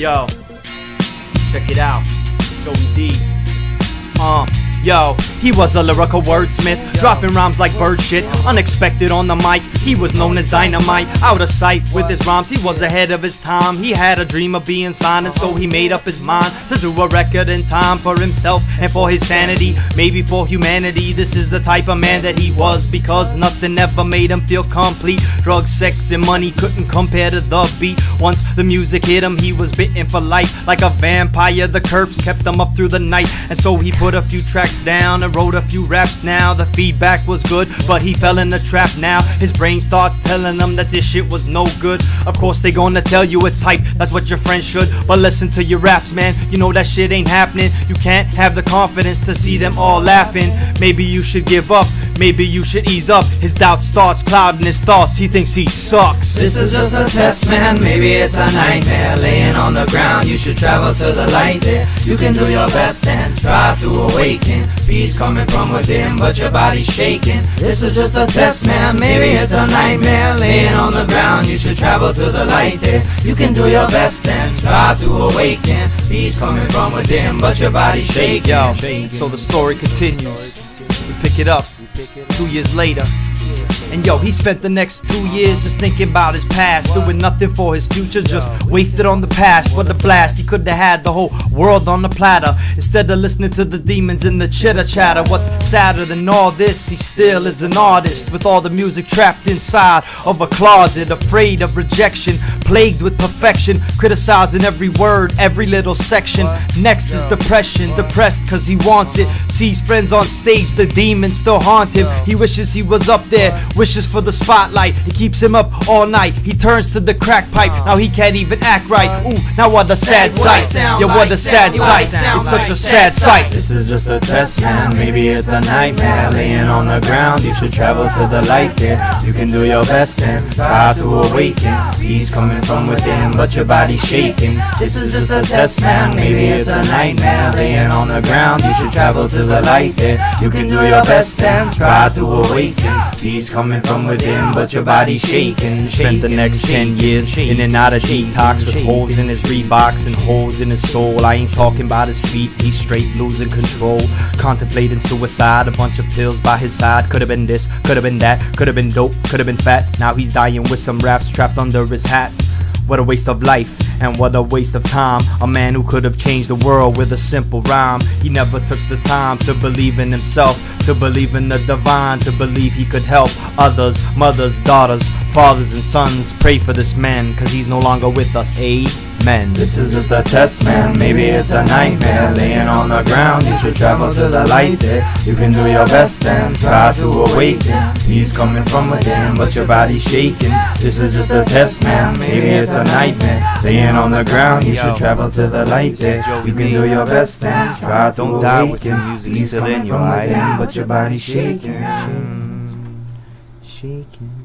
Yo, check it out, joi-d. Yo, he was a lyrical wordsmith, dropping rhymes like bird shit, unexpected on the mic. He was known as dynamite, out of sight with his rhymes. He was ahead of his time. He had a dream of being signed, and so he made up his mind to do a record in time for himself and for his sanity, maybe for humanity. This is the type of man that he was, because nothing ever made him feel complete. Drugs, sex, and money couldn't compare to the beat. Once the music hit him, he was bitten for life. Like a vampire, the curves kept him up through the night, and so he put a few tracks down and wrote a few raps. Now the feedback was good, but he fell in the trap. Now his brain starts telling him that this shit was no good. Of course they gonna tell you it's hype, that's what your friends should, but listen to your raps, man, you know that shit ain't happening. You can't have the confidence to see them all laughing. Maybe you should give up, maybe you should ease up. His doubt starts clouding his thoughts, he thinks he sucks. This is just a test, man, maybe it's a nightmare. Laying on the ground, you should travel to the light there. You can do your best and try to awaken. Peace coming from within, but your body's shaking. This is just a test, man, maybe it's a nightmare. Laying on the ground, you should travel to the light there. You can do your best and try to awaken. Peace coming from within, but your body's shaking. Yo, so the story continues. We pick it up 2 years later. And yo, he spent the next 2 years just thinking about his past, doing nothing for his future, just wasted on the past. What a blast, he could have had the whole world on the platter, instead of listening to the demons and the chitter chatter. What's sadder than all this, he still is an artist, with all the music trapped inside of a closet, afraid of rejection, plagued with perfection, criticizing every word, every little section. Next is depression, depressed cause he wants it, sees friends on stage, the demons still haunt him. He wishes he was up there, wishes for the spotlight, it keeps him up all night. He turns to the crack pipe, now he can't even act right. Ooh, now what a sad sight, yeah, what a sad sight. It's such a sad sight. This is just a test, man, maybe it's a nightmare. Laying on the ground, you should travel to the light there. You can do your best and try to awaken. Peace coming from within, but your body's shaking. This is just a test, man, maybe it's a nightmare. Laying on the ground, you should travel to the light there. You can do your best and try to awaken. Peace coming from within, but your body's shaking. Spent the next 10 years in and out of detox, with holes in his Reeboks and holes in his soul. I ain't talking about his feet, he's straight losing control, contemplating suicide. A bunch of pills by his side, could've been this, could've been that, could've been dope, could've been fat. Now he's dying with some raps trapped under his hat. What a waste of life, and what a waste of time. A man who could have changed the world with a simple rhyme. He never took the time to believe in himself, to believe in the divine, to believe he could help others, mothers, daughters, fathers and sons. Pray for this man, cause he's no longer with us, amen. This is just a test, man, maybe it's a nightmare. Laying on the ground, you should travel to the light there. You can do your best and try to awaken. Peace coming from within, but your body's shaking. This is just a test, man, maybe it's a nightmare. Laying on the ground, you should travel to the light there. You can do your best and try to awaken. Peace coming from within, but your body's shaking. Shaking.